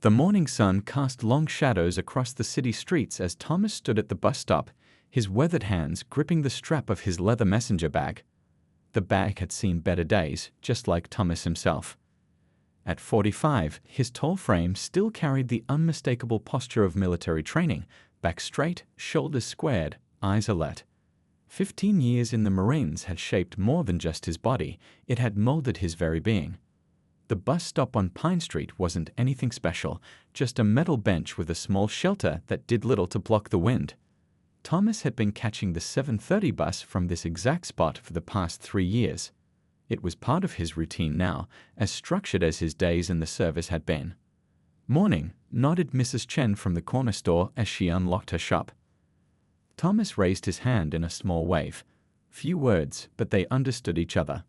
The morning sun cast long shadows across the city streets as Thomas stood at the bus stop, his weathered hands gripping the strap of his leather messenger bag. The bag had seen better days, just like Thomas himself. At 45, his tall frame still carried the unmistakable posture of military training, back straight, shoulders squared, eyes alert. 15 years in the Marines had shaped more than just his body, it had molded his very being. The bus stop on Pine Street wasn't anything special, just a metal bench with a small shelter that did little to block the wind. Thomas had been catching the 7:30 bus from this exact spot for the past 3 years. It was part of his routine now, as structured as his days in the service had been. "Morning," nodded Mrs. Chen from the corner store as she unlocked her shop. Thomas raised his hand in a small wave. Few words, but they understood each other.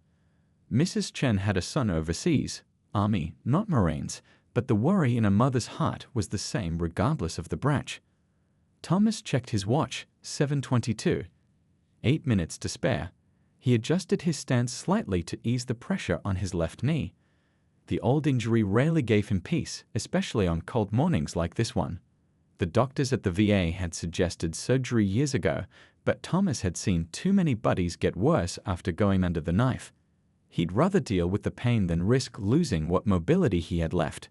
Mrs. Chen had a son overseas, Army, not Marines, but the worry in a mother's heart was the same regardless of the branch. Thomas checked his watch, 7:22. 8 minutes to spare. He adjusted his stance slightly to ease the pressure on his left knee. The old injury rarely gave him peace, especially on cold mornings like this one. The doctors at the VA had suggested surgery years ago, but Thomas had seen too many buddies get worse after going under the knife. He'd rather deal with the pain than risk losing what mobility he had left.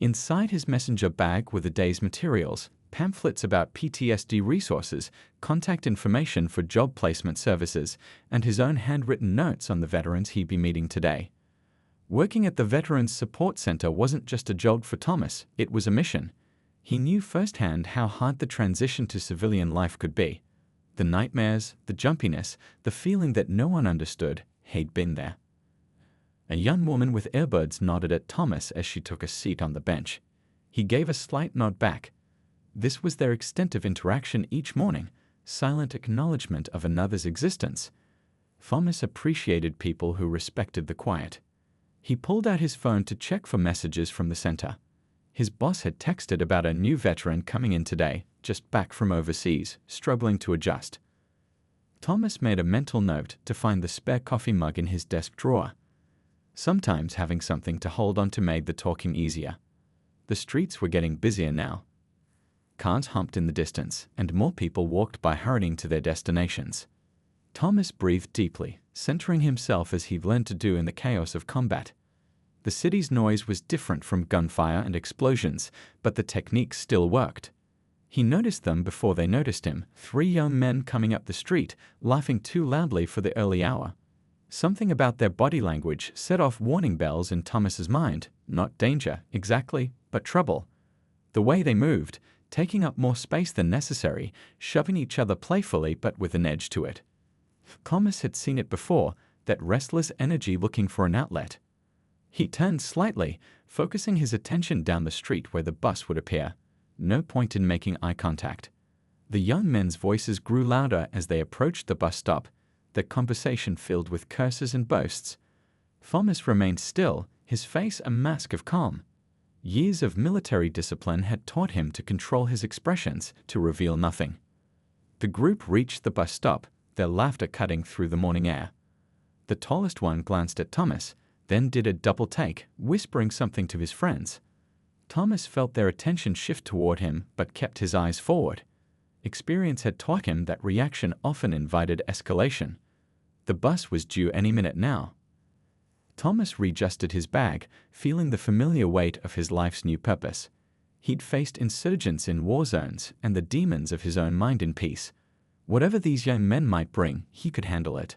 Inside his messenger bag were the day's materials, pamphlets about PTSD resources, contact information for job placement services, and his own handwritten notes on the veterans he'd be meeting today. Working at the Veterans Support Center wasn't just a job for Thomas, it was a mission. He knew firsthand how hard the transition to civilian life could be. The nightmares, the jumpiness, the feeling that no one understood, he'd been there. A young woman with earbuds nodded at Thomas as she took a seat on the bench. He gave a slight nod back. This was their extent of interaction each morning, silent acknowledgement of another's existence. Thomas appreciated people who respected the quiet. He pulled out his phone to check for messages from the center. His boss had texted about a new veteran coming in today, just back from overseas, struggling to adjust. Thomas made a mental note to find the spare coffee mug in his desk drawer. Sometimes having something to hold on to made the talking easier. The streets were getting busier now. Cars humped in the distance, and more people walked by hurrying to their destinations. Thomas breathed deeply, centering himself as he'd learned to do in the chaos of combat. The city's noise was different from gunfire and explosions, but the techniques still worked. He noticed them before they noticed him, 3 young men coming up the street, laughing too loudly for the early hour. Something about their body language set off warning bells in Thomas's mind, not danger, exactly, but trouble. The way they moved, taking up more space than necessary, shoving each other playfully but with an edge to it. Thomas had seen it before, that restless energy looking for an outlet. He turned slightly, focusing his attention down the street where the bus would appear. No point in making eye contact. The young men's voices grew louder as they approached the bus stop, their conversation filled with curses and boasts. Thomas remained still, his face a mask of calm. Years of military discipline had taught him to control his expressions, to reveal nothing. The group reached the bus stop, their laughter cutting through the morning air. The tallest one glanced at Thomas, then did a double take, whispering something to his friends. Thomas felt their attention shift toward him, but kept his eyes forward. Experience had taught him that reaction often invited escalation. The bus was due any minute now. Thomas readjusted his bag, feeling the familiar weight of his life's new purpose. He'd faced insurgents in war zones and the demons of his own mind in peace. Whatever these young men might bring, he could handle it.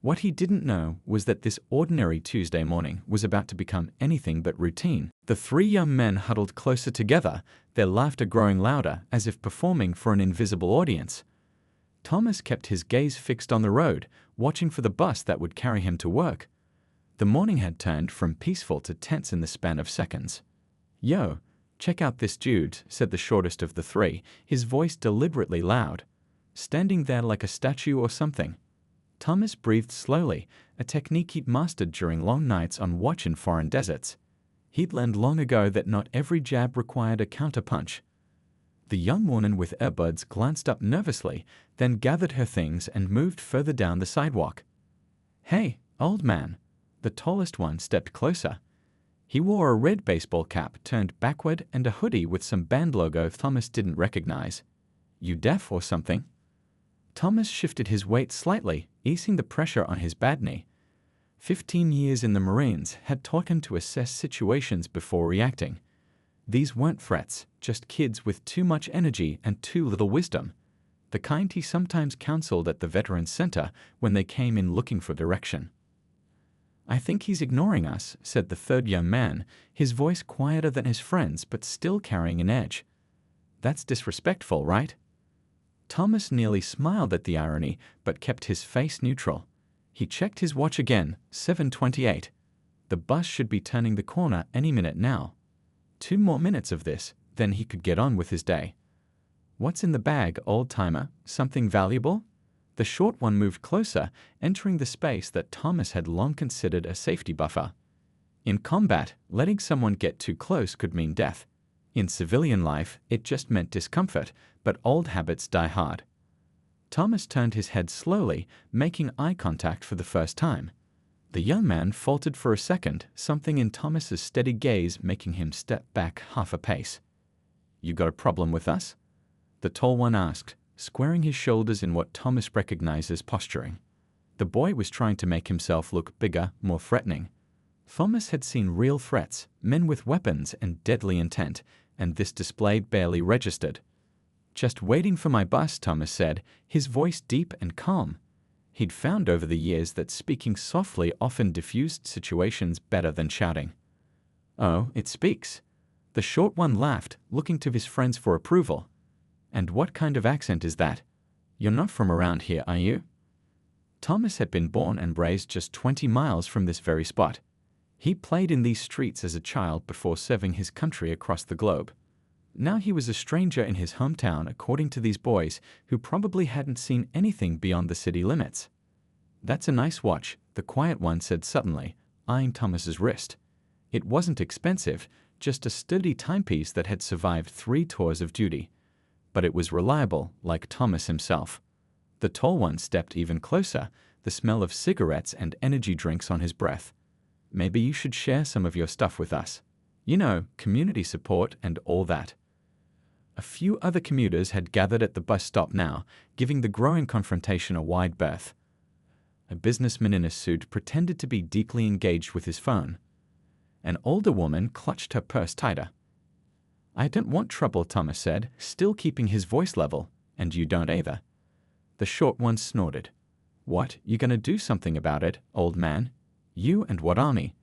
What he didn't know was that this ordinary Tuesday morning was about to become anything but routine. The 3 young men huddled closer together, their laughter growing louder as if performing for an invisible audience. Thomas kept his gaze fixed on the road, watching for the bus that would carry him to work. The morning had turned from peaceful to tense in the span of seconds. "Yo, check out this dude," said the shortest of the 3, his voice deliberately loud. Standing there like a statue or something. Thomas breathed slowly, a technique he'd mastered during long nights on watch in foreign deserts. He'd learned long ago that not every jab required a counterpunch. The young woman with earbuds glanced up nervously, then gathered her things and moved further down the sidewalk. "Hey, old man." The tallest one stepped closer. He wore a red baseball cap turned backward and a hoodie with some band logo Thomas didn't recognize. You deaf or something? Thomas shifted his weight slightly, easing the pressure on his bad knee. 15 years in the Marines had taught him to assess situations before reacting. These weren't threats, just kids with too much energy and too little wisdom. The kind he sometimes counseled at the Veterans Center when they came in looking for direction. I think he's ignoring us, said the third young man, his voice quieter than his friend's but still carrying an edge. That's disrespectful, right? Thomas nearly smiled at the irony, but kept his face neutral. He checked his watch again, 7:28. The bus should be turning the corner any minute now. 2 more minutes of this, then he could get on with his day. What's in the bag, old-timer? Something valuable? The short one moved closer, entering the space that Thomas had long considered a safety buffer. In combat, letting someone get too close could mean death. In civilian life, it just meant discomfort, but old habits die hard. Thomas turned his head slowly, making eye contact for the first time. The young man faltered for a second, something in Thomas's steady gaze making him step back half a pace. You got a problem with us? The tall one asked, squaring his shoulders in what Thomas recognized as posturing. The boy was trying to make himself look bigger, more threatening. Thomas had seen real threats, men with weapons and deadly intent, and this display barely registered. Just waiting for my bus, Thomas said, his voice deep and calm. He'd found over the years that speaking softly often diffused situations better than shouting. Oh, it speaks. The short one laughed, looking to his friends for approval. And what kind of accent is that? You're not from around here, are you? Thomas had been born and raised just 20 miles from this very spot. He played in these streets as a child before serving his country across the globe. Now he was a stranger in his hometown, according to these boys, who probably hadn't seen anything beyond the city limits. That's a nice watch, the quiet one said suddenly, eyeing Thomas's wrist. It wasn't expensive, just a sturdy timepiece that had survived 3 tours of duty. But it was reliable, like Thomas himself. The tall one stepped even closer, the smell of cigarettes and energy drinks on his breath. Maybe you should share some of your stuff with us. You know, community support and all that. A few other commuters had gathered at the bus stop now, giving the growing confrontation a wide berth. A businessman in a suit pretended to be deeply engaged with his phone. An older woman clutched her purse tighter. I don't want trouble, Thomas said, still keeping his voice level, and you don't either. The short one snorted. What, you gonna do something about it, old man? You and what army?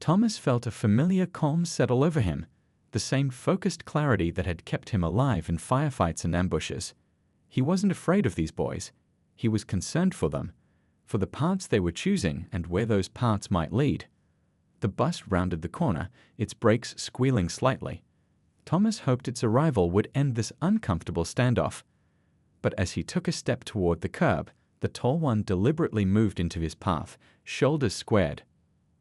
Thomas felt a familiar calm settle over him, the same focused clarity that had kept him alive in firefights and ambushes. He wasn't afraid of these boys. He was concerned for them, for the paths they were choosing and where those paths might lead. The bus rounded the corner, its brakes squealing slightly. Thomas hoped its arrival would end this uncomfortable standoff. But as he took a step toward the curb, the tall one deliberately moved into his path, shoulders squared.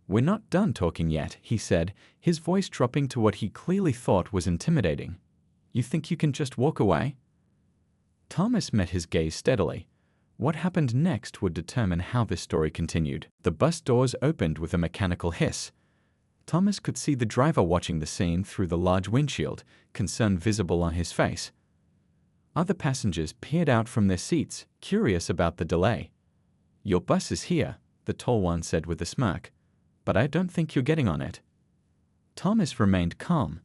We're not done talking yet, he said, his voice dropping to what he clearly thought was intimidating. You think you can just walk away? Thomas met his gaze steadily. What happened next would determine how this story continued. The bus doors opened with a mechanical hiss. Thomas could see the driver watching the scene through the large windshield, concern visible on his face. Other passengers peered out from their seats, curious about the delay. Your bus is here, the tall one said with a smirk, but I don't think you're getting on it. Thomas remained calm.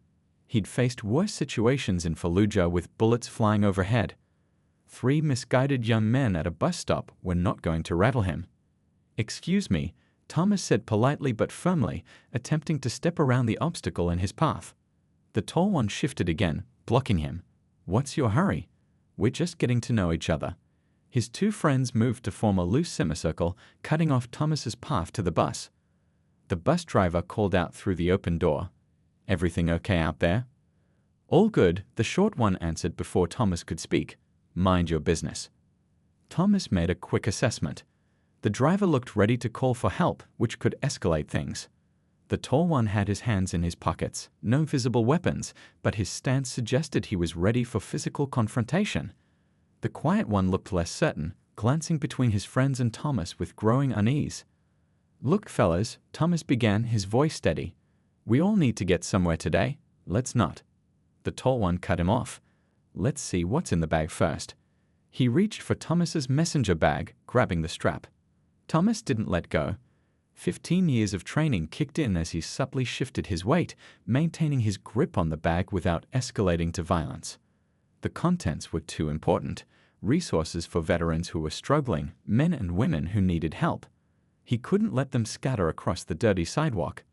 He'd faced worse situations in Fallujah with bullets flying overhead. 3 misguided young men at a bus stop were not going to rattle him. Excuse me, Thomas said politely but firmly, attempting to step around the obstacle in his path. The tall one shifted again, blocking him. What's your hurry? We're just getting to know each other. His 2 friends moved to form a loose semicircle, cutting off Thomas's path to the bus. The bus driver called out through the open door. Everything okay out there? All good, the short one answered before Thomas could speak. Mind your business. Thomas made a quick assessment. The driver looked ready to call for help, which could escalate things. The tall one had his hands in his pockets, no visible weapons, but his stance suggested he was ready for physical confrontation. The quiet one looked less certain, glancing between his friends and Thomas with growing unease. Look, fellas, Thomas began, his voice steady. We all need to get somewhere today. Let's not. The tall one cut him off. Let's see what's in the bag first. He reached for Thomas's messenger bag, grabbing the strap. Thomas didn't let go. 15 years of training kicked in as he subtly shifted his weight, maintaining his grip on the bag without escalating to violence. The contents were too important. Resources for veterans who were struggling, men and women who needed help. He couldn't let them scatter across the dirty sidewalk.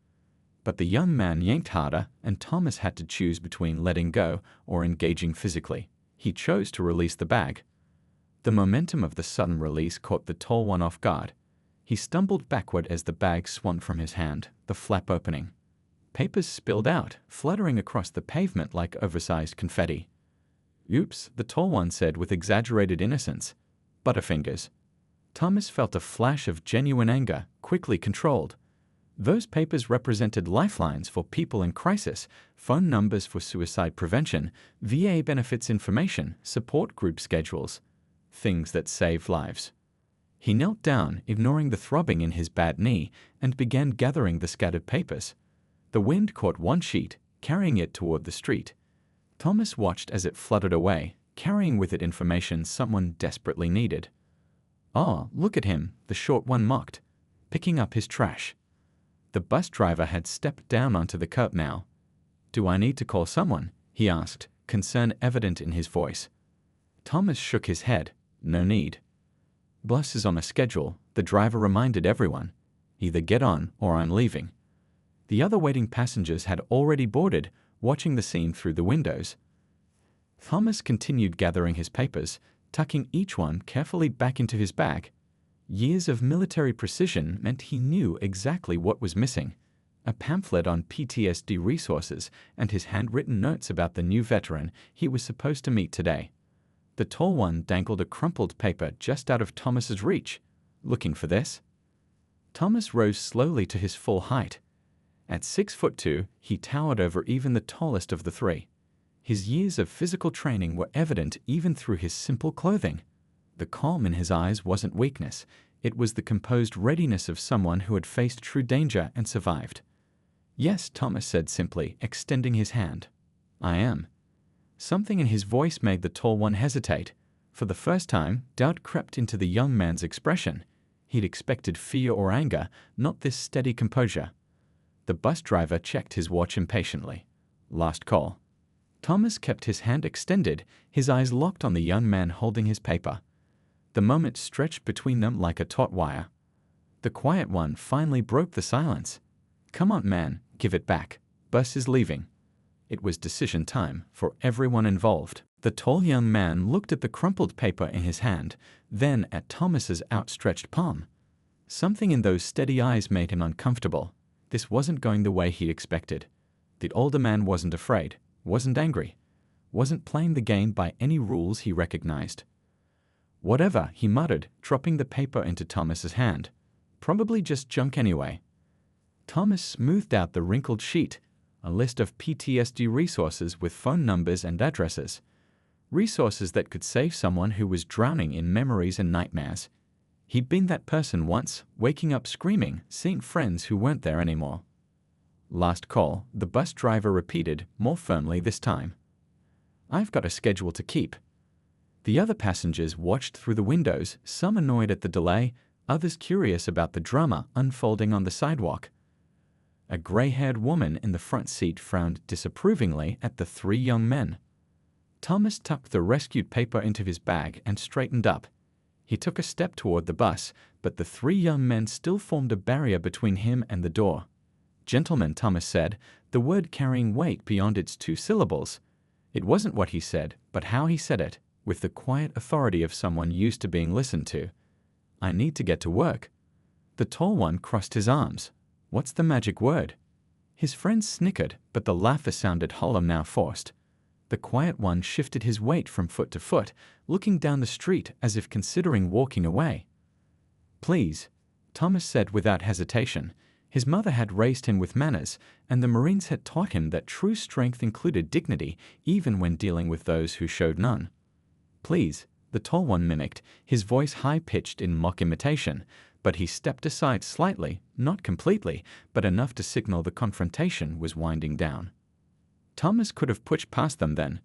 But the young man yanked harder, and Thomas had to choose between letting go or engaging physically. He chose to release the bag. The momentum of the sudden release caught the tall one off guard. He stumbled backward as the bag swung from his hand, the flap opening. Papers spilled out, fluttering across the pavement like oversized confetti. "Oops," the tall one said with exaggerated innocence. "Butterfingers." Thomas felt a flash of genuine anger, quickly controlled. Those papers represented lifelines for people in crisis, phone numbers for suicide prevention, VA benefits information, support group schedules. Things that saved lives. He knelt down, ignoring the throbbing in his bad knee, and began gathering the scattered papers. The wind caught one sheet, carrying it toward the street. Thomas watched as it fluttered away, carrying with it information someone desperately needed. "Oh, look at him," the short one mocked, picking up his trash. The bus driver had stepped down onto the curb now. "Do I need to call someone?" he asked, concern evident in his voice. Thomas shook his head. "No need." "Bus is on a schedule," the driver reminded everyone. "Either get on or I'm leaving." The other waiting passengers had already boarded, watching the scene through the windows. Thomas continued gathering his papers, tucking each one carefully back into his bag. Years of military precision meant he knew exactly what was missing. A pamphlet on PTSD resources and his handwritten notes about the new veteran he was supposed to meet today. The tall one dangled a crumpled paper just out of Thomas's reach. "Looking for this?" Thomas rose slowly to his full height. At 6'2", he towered over even the tallest of the three. His years of physical training were evident even through his simple clothing. The calm in his eyes wasn't weakness. It was the composed readiness of someone who had faced true danger and survived. "Yes," Thomas said simply, extending his hand. "I am." Something in his voice made the tall one hesitate. For the first time, doubt crept into the young man's expression. He'd expected fear or anger, not this steady composure. The bus driver checked his watch impatiently. "Last call." Thomas kept his hand extended, his eyes locked on the young man holding his paper. The moment stretched between them like a taut wire. The quiet one finally broke the silence. "Come on, man, give it back. Bus is leaving." It was decision time for everyone involved. The tall young man looked at the crumpled paper in his hand, then at Thomas's outstretched palm. Something in those steady eyes made him uncomfortable. This wasn't going the way he expected. The older man wasn't afraid, wasn't angry, wasn't playing the game by any rules he recognized. "Whatever," he muttered, dropping the paper into Thomas's hand. "Probably just junk anyway." Thomas smoothed out the wrinkled sheet, a list of PTSD resources with phone numbers and addresses. Resources that could save someone who was drowning in memories and nightmares. He'd been that person once, waking up screaming, seeing friends who weren't there anymore. "Last call," the bus driver repeated, more firmly this time. "I've got a schedule to keep." The other passengers watched through the windows, some annoyed at the delay, others curious about the drama unfolding on the sidewalk. A gray-haired woman in the front seat frowned disapprovingly at the three young men. Thomas tucked the rescued paper into his bag and straightened up. He took a step toward the bus, but the three young men still formed a barrier between him and the door. "Gentlemen," Thomas said, the word carrying weight beyond its 2 syllables. It wasn't what he said, but how he said it, with the quiet authority of someone used to being listened to. "I need to get to work." The tall one crossed his arms. "What's the magic word?" His friends snickered, but the laughter sounded hollow now, forced. The quiet one shifted his weight from foot to foot, looking down the street as if considering walking away. "Please," Thomas said without hesitation. His mother had raised him with manners, and the Marines had taught him that true strength included dignity even when dealing with those who showed none. "Please," the tall one mimicked, his voice high-pitched in mock imitation. but he stepped aside slightly, not completely, but enough to signal the confrontation was winding down. Thomas could have pushed past them then,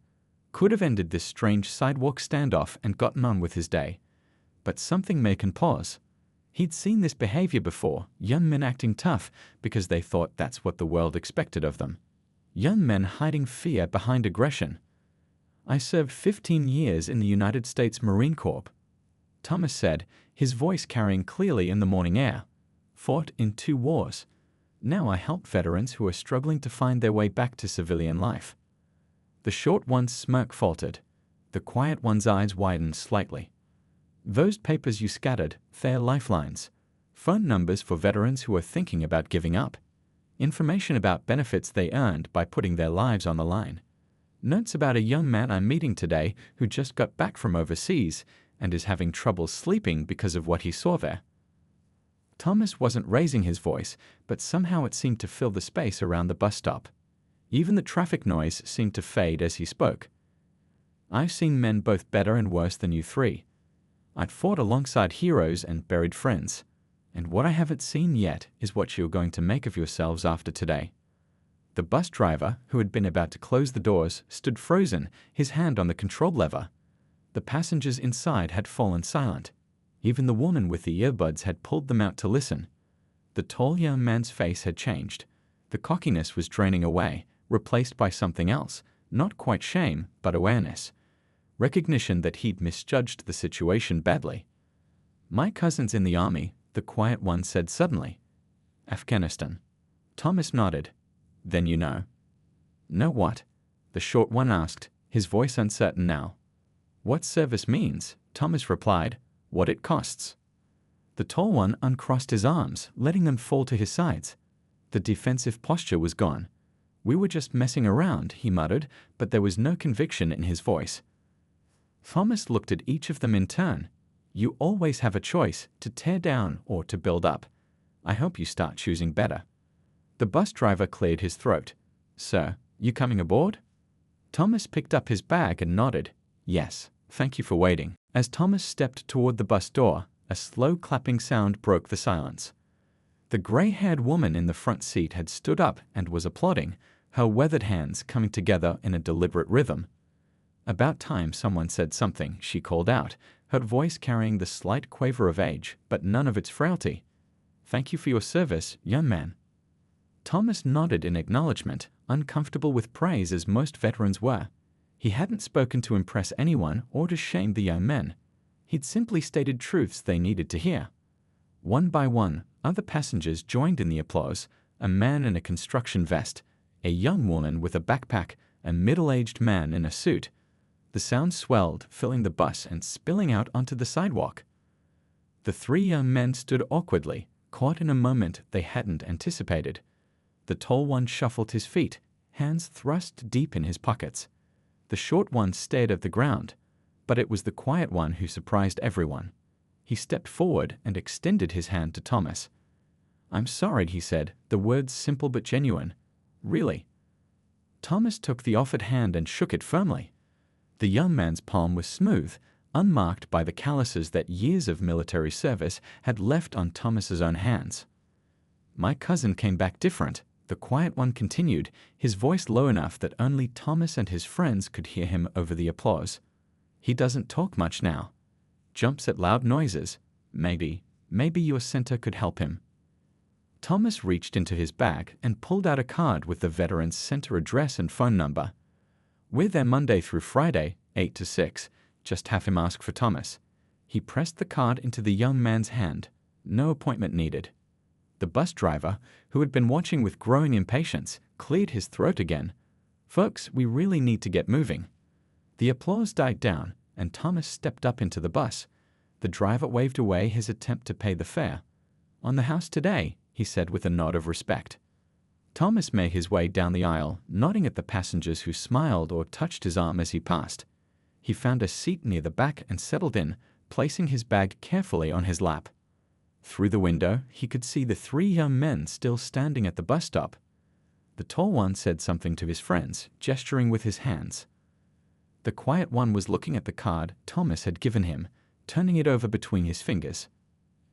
could have ended this strange sidewalk standoff and gotten on with his day. But something made him pause. He'd seen this behavior before, young men acting tough because they thought that's what the world expected of them. Young men hiding fear behind aggression. "I served 15 years in the United States Marine Corps," Thomas said, his voice carrying clearly in the morning air. "Fought in 2 wars. Now I help veterans who are struggling to find their way back to civilian life." The short one's smirk faltered. The quiet one's eyes widened slightly. "Those papers you scattered, they're lifelines. Phone numbers for veterans who are thinking about giving up. Information about benefits they earned by putting their lives on the line. Notes about a young man I'm meeting today who just got back from overseas and is having trouble sleeping because of what he saw there." Thomas wasn't raising his voice, but somehow it seemed to fill the space around the bus stop. Even the traffic noise seemed to fade as he spoke. "I've seen men both better and worse than you 3. I'd fought alongside heroes and buried friends. And what I haven't seen yet is what you're going to make of yourselves after today." The bus driver, who had been about to close the doors, stood frozen, his hand on the control lever. The passengers inside had fallen silent. Even the woman with the earbuds had pulled them out to listen. The tall young man's face had changed. The cockiness was draining away, replaced by something else, not quite shame, but awareness. Recognition that he'd misjudged the situation badly. "My cousin's in the army," the quiet one said suddenly. "Afghanistan." Thomas nodded. "Then you know." "Know what?" the short one asked, his voice uncertain now. "What service means," Thomas replied. "What it costs." The tall one uncrossed his arms, letting them fall to his sides. The defensive posture was gone. "We were just messing around," he muttered, but there was no conviction in his voice. Thomas looked at each of them in turn. "You always have a choice, to tear down or to build up. I hope you start choosing better." The bus driver cleared his throat. "Sir, you coming aboard?" Thomas picked up his bag and nodded. "Yes, thank you for waiting." As Thomas stepped toward the bus door, a slow clapping sound broke the silence. The gray-haired woman in the front seat had stood up and was applauding, her weathered hands coming together in a deliberate rhythm. "About time someone said something," she called out, her voice carrying the slight quaver of age, but none of its frailty. "Thank you for your service, young man." Thomas nodded in acknowledgement, uncomfortable with praise as most veterans were. He hadn't spoken to impress anyone or to shame the young men. He'd simply stated truths they needed to hear. One by one, other passengers joined in the applause, a man in a construction vest, a young woman with a backpack, a middle-aged man in a suit. The sound swelled, filling the bus and spilling out onto the sidewalk. The 3 young men stood awkwardly, caught in a moment they hadn't anticipated. The tall one shuffled his feet, hands thrust deep in his pockets. The short one stared at the ground, but it was the quiet one who surprised everyone. He stepped forward and extended his hand to Thomas. "I'm sorry," he said, the words simple but genuine. "Really." Thomas took the offered hand and shook it firmly. The young man's palm was smooth, unmarked by the calluses that years of military service had left on Thomas's own hands. "My cousin came back different," the quiet one continued, his voice low enough that only Thomas and his friends could hear him over the applause. "He doesn't talk much now. Jumps at loud noises. Maybe your center could help him." Thomas reached into his bag and pulled out a card with the veteran's center address and phone number. "We're there Monday through Friday, 8 to 6, just have him ask for Thomas." He pressed the card into the young man's hand. No appointment needed. The bus driver, who had been watching with growing impatience, cleared his throat again. "Folks, we really need to get moving." The applause died down, and Thomas stepped up into the bus. The driver waved away his attempt to pay the fare. "On the house today," he said with a nod of respect. Thomas made his way down the aisle, nodding at the passengers who smiled or touched his arm as he passed. He found a seat near the back and settled in, placing his bag carefully on his lap. Through the window, he could see the 3 young men still standing at the bus stop. The tall one said something to his friends, gesturing with his hands. The quiet one was looking at the card Thomas had given him, turning it over between his fingers.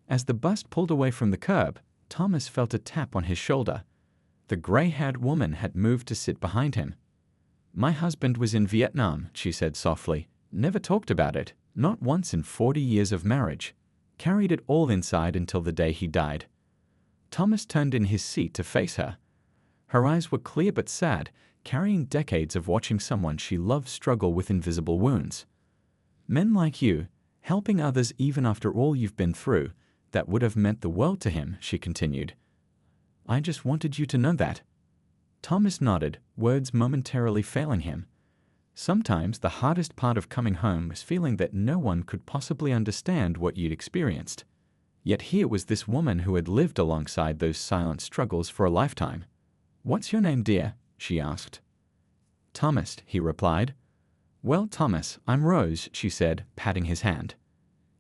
As the bus pulled away from the curb, Thomas felt a tap on his shoulder. The gray-haired woman had moved to sit behind him. "My husband was in Vietnam," she said softly. "Never talked about it, not once in 40 years of marriage. Carried it all inside until the day he died." Thomas turned in his seat to face her. Her eyes were clear but sad, carrying decades of watching someone she loved struggle with invisible wounds. "Men like you, helping others even after all you've been through, that would have meant the world to him," she continued. "I just wanted you to know that." Thomas nodded, words momentarily failing him. Sometimes the hardest part of coming home was feeling that no one could possibly understand what you'd experienced. Yet here was this woman who had lived alongside those silent struggles for a lifetime. "What's your name, dear?" she asked. "Thomas," he replied. "Well, Thomas, I'm Rose," she said, patting his hand.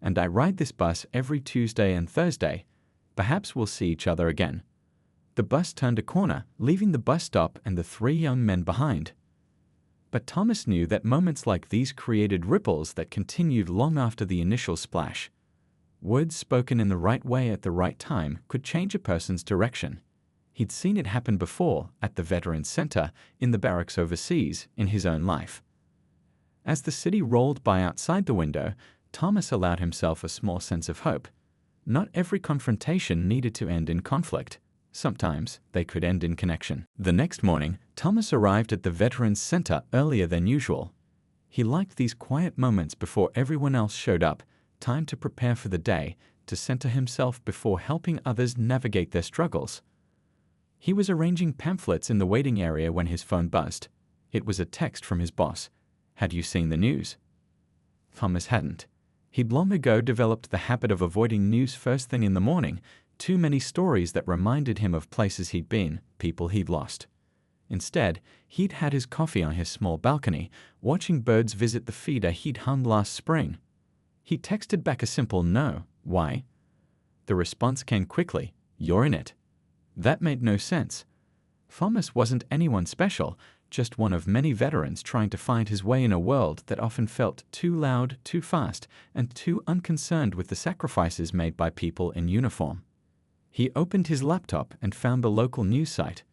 "And I ride this bus every Tuesday and Thursday. Perhaps we'll see each other again." The bus turned a corner, leaving the bus stop and the 3 young men behind. But Thomas knew that moments like these created ripples that continued long after the initial splash. Words spoken in the right way at the right time could change a person's direction. He'd seen it happen before, at the Veterans Center, in the barracks overseas, in his own life. As the city rolled by outside the window, Thomas allowed himself a small sense of hope. Not every confrontation needed to end in conflict. Sometimes they could end in connection. The next morning, Thomas arrived at the Veterans Center earlier than usual. He liked these quiet moments before everyone else showed up, time to prepare for the day, to center himself before helping others navigate their struggles. He was arranging pamphlets in the waiting area when his phone buzzed. It was a text from his boss. "Had you seen the news?" Thomas hadn't. He'd long ago developed the habit of avoiding news first thing in the morning, too many stories that reminded him of places he'd been, people he'd lost. Instead, he'd had his coffee on his small balcony, watching birds visit the feeder he'd hung last spring. He texted back a simple "no." "Why?" The response came quickly. "You're in it." That made no sense. Thomas wasn't anyone special, just one of many veterans trying to find his way in a world that often felt too loud, too fast, and too unconcerned with the sacrifices made by people in uniform. He opened his laptop and found the local news site.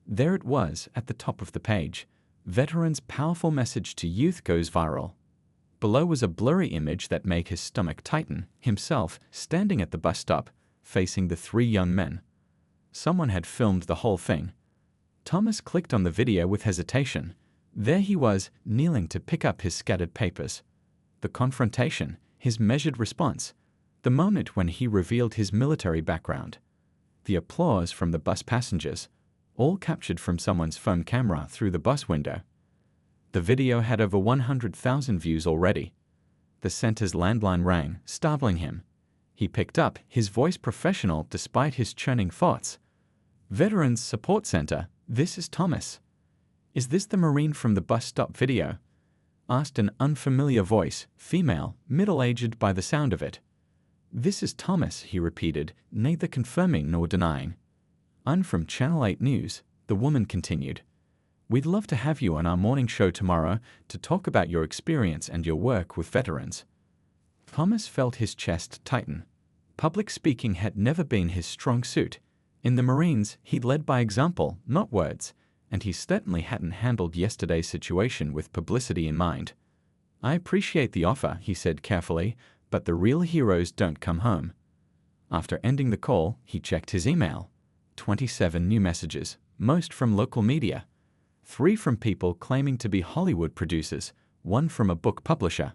There it was at the top of the page. "Veterans' powerful message to youth goes viral." Below was a blurry image that made his stomach tighten, himself standing at the bus stop, facing the 3 young men. Someone had filmed the whole thing. Thomas clicked on the video with hesitation. There he was, kneeling to pick up his scattered papers. The confrontation, his measured response, the moment when he revealed his military background. The applause from the bus passengers, all captured from someone's phone camera through the bus window. The video had over 100,000 views already. The center's landline rang, startling him. He picked up, his voice professional despite his churning thoughts. "Veterans Support Center, this is Thomas." "Is this the Marine from the bus stop video?" asked an unfamiliar voice, female, middle-aged by the sound of it. "This is Thomas," he repeated, neither confirming nor denying. "I'm from Channel 8 News," the woman continued. "We'd love to have you on our morning show tomorrow to talk about your experience and your work with veterans." Thomas felt his chest tighten. Public speaking had never been his strong suit. In the Marines, he'd led by example, not words, and he certainly hadn't handled yesterday's situation with publicity in mind. "I appreciate the offer," he said carefully, "but the real heroes don't come home." After ending the call, he checked his email. 27 new messages, most from local media. 3 from people claiming to be Hollywood producers, 1 from a book publisher.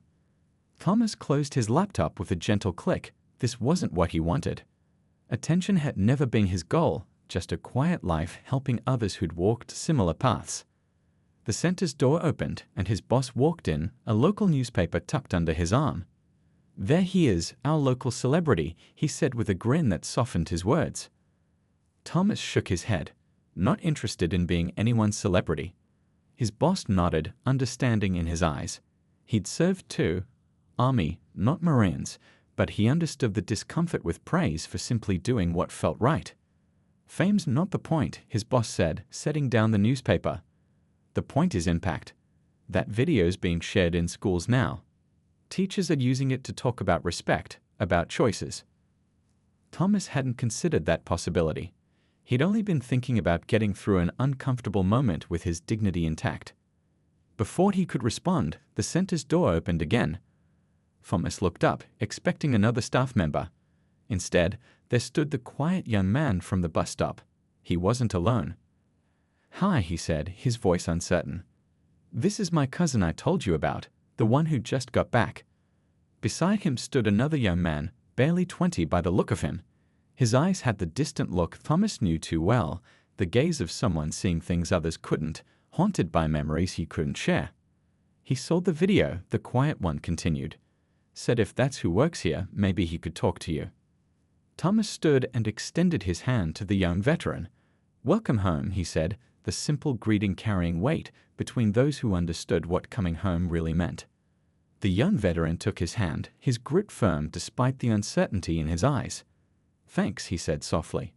Thomas closed his laptop with a gentle click. This wasn't what he wanted. Attention had never been his goal, just a quiet life helping others who'd walked similar paths. The center's door opened, and his boss walked in, a local newspaper tucked under his arm. "There he is, our local celebrity," he said with a grin that softened his words. Thomas shook his head, not interested in being anyone's celebrity. His boss nodded, understanding in his eyes. He'd served too, Army, not Marines, but he understood the discomfort with praise for simply doing what felt right. "Fame's not the point," his boss said, setting down the newspaper. "The point is impact. That video's being shared in schools now. Teachers are using it to talk about respect, about choices." Thomas hadn't considered that possibility. He'd only been thinking about getting through an uncomfortable moment with his dignity intact. Before he could respond, the center's door opened again. Thomas looked up, expecting another staff member. Instead, there stood the quiet young man from the bus stop. He wasn't alone. "Hi," he said, his voice uncertain. "This is my cousin I told you about, the one who just got back." Beside him stood another young man, barely 20 by the look of him. His eyes had the distant look Thomas knew too well, the gaze of someone seeing things others couldn't, haunted by memories he couldn't share. "He saw the video," the quiet one continued. "Said if that's who works here, maybe he could talk to you." Thomas stood and extended his hand to the young veteran. "Welcome home," he said, the simple greeting carrying weight between those who understood what coming home really meant. The young veteran took his hand, his grip firm despite the uncertainty in his eyes. "Thanks," he said softly.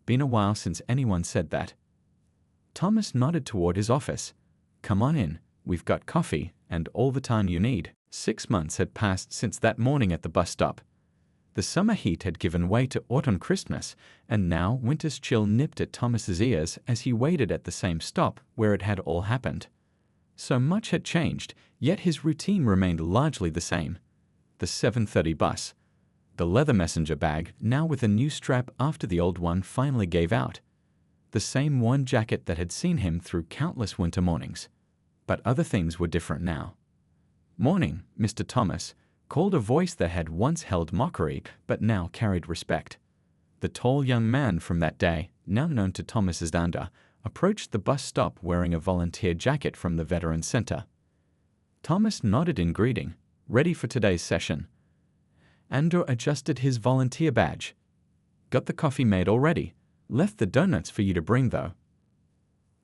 "Been a while since anyone said that." Thomas nodded toward his office. "Come on in. We've got coffee and all the time you need." 6 months had passed since that morning at the bus stop. The summer heat had given way to autumn crispness, and now winter's chill nipped at Thomas's ears as he waited at the same stop where it had all happened. So much had changed, yet his routine remained largely the same. The 7:30 bus. The leather messenger bag, now with a new strap after the old one finally gave out. The same worn jacket that had seen him through countless winter mornings. But other things were different now. "Morning, Mr. Thomas," called a voice that had once held mockery but now carried respect. The tall young man from that day, now known to Thomas as Andor, approached the bus stop wearing a volunteer jacket from the Veterans Center. Thomas nodded in greeting, ready for today's session. Andor adjusted his volunteer badge. "Got the coffee made already. Left the donuts for you to bring, though."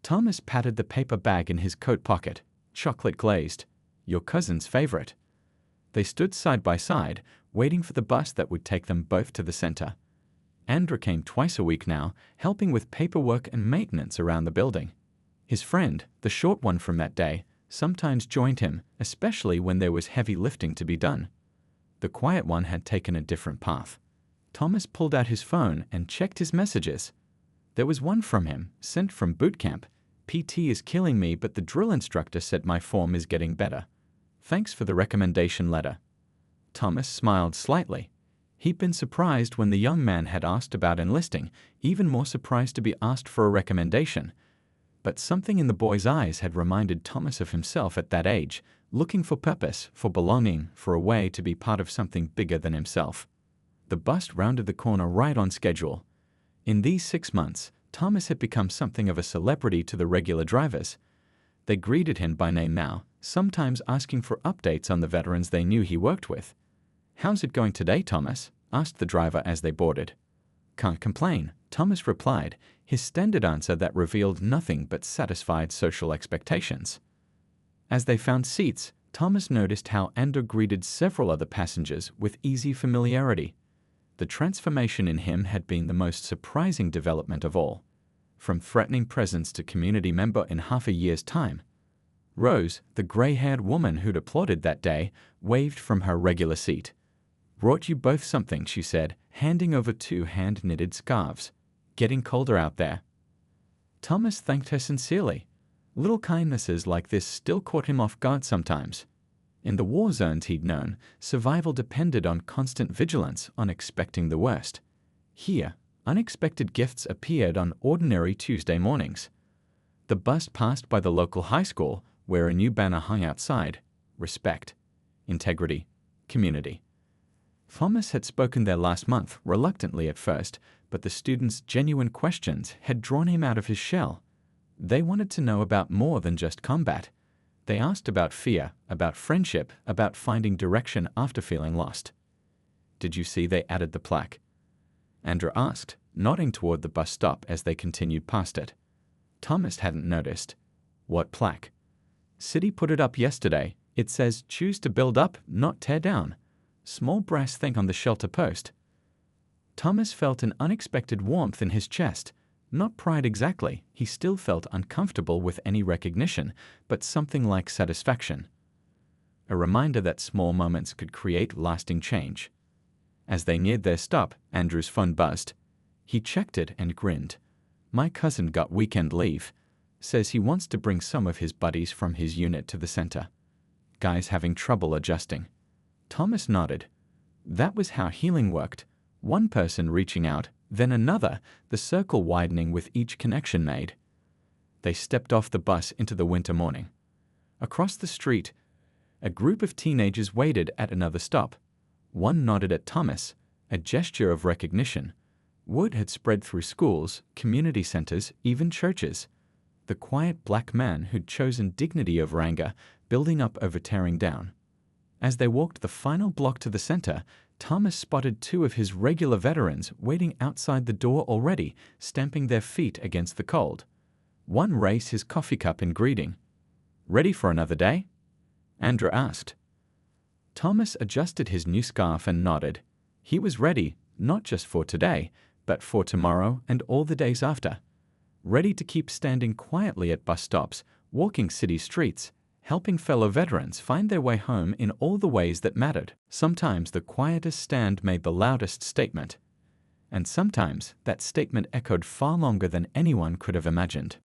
Thomas patted the paper bag in his coat pocket, chocolate glazed. "Your cousin's favorite." They stood side by side, waiting for the bus that would take them both to the center. Andor came twice a week now, helping with paperwork and maintenance around the building. His friend, the short one from that day, sometimes joined him, especially when there was heavy lifting to be done. The quiet one had taken a different path. Thomas pulled out his phone and checked his messages. There was one from him, sent from boot camp. "PT is killing me, but the drill instructor said my form is getting better. Thanks for the recommendation letter." Thomas smiled slightly. He'd been surprised when the young man had asked about enlisting, even more surprised to be asked for a recommendation. But something in the boy's eyes had reminded Thomas of himself at that age, looking for purpose, for belonging, for a way to be part of something bigger than himself. The bus rounded the corner right on schedule. In these 6 months, Thomas had become something of a celebrity to the regular drivers. They greeted him by name now, sometimes asking for updates on the veterans they knew he worked with. "How's it going today, Thomas?" asked the driver as they boarded. "Can't complain," Thomas replied, his standard answer that revealed nothing but satisfied social expectations. As they found seats, Thomas noticed how Andor greeted several other passengers with easy familiarity. The transformation in him had been the most surprising development of all. From threatening presence to community member in half a year's time. Rose, the gray-haired woman who'd applauded that day, waved from her regular seat. "Brought you both something," she said, handing over 2 hand-knitted scarves. "Getting colder out there." Thomas thanked her sincerely. Little kindnesses like this still caught him off guard sometimes. In the war zones he'd known, survival depended on constant vigilance, on expecting the worst. Here, unexpected gifts appeared on ordinary Tuesday mornings. The bus passed by the local high school, where a new banner hung outside: respect, integrity, community. Thomas had spoken there last month, reluctantly at first, but the students' genuine questions had drawn him out of his shell. They wanted to know about more than just combat. They asked about fear, about friendship, about finding direction after feeling lost. "Did you see they added the plaque?" Andor asked, nodding toward the bus stop as they continued past it. Thomas hadn't noticed. "What plaque?" "City put it up yesterday. It says, 'Choose to build up, not tear down.' Small brass thing on the shelter post." Thomas felt an unexpected warmth in his chest. Not pride exactly, he still felt uncomfortable with any recognition, but something like satisfaction. A reminder that small moments could create lasting change. As they neared their stop, Andrew's phone buzzed. He checked it and grinned. My cousin got weekend leave. Says he wants to bring some of his buddies from his unit to the center. Guy's having trouble adjusting. Thomas nodded. That was how healing worked. One person reaching out, then another, the circle widening with each connection made. They stepped off the bus into the winter morning. Across the street, a group of teenagers waited at another stop. One nodded at Thomas, a gesture of recognition. Word had spread through schools, community centers, even churches. The quiet black man who'd chosen dignity over anger, building up over tearing down. As they walked the final block to the center, Thomas spotted two of his regular veterans waiting outside the door already, stamping their feet against the cold. One raised his coffee cup in greeting. "Ready for another day?" Andrew asked. Thomas adjusted his new scarf and nodded. He was ready, not just for today, but for tomorrow and all the days after. Ready to keep standing quietly at bus stops, walking city streets, helping fellow veterans find their way home in all the ways that mattered. Sometimes the quietest stand made the loudest statement. And sometimes that statement echoed far longer than anyone could have imagined.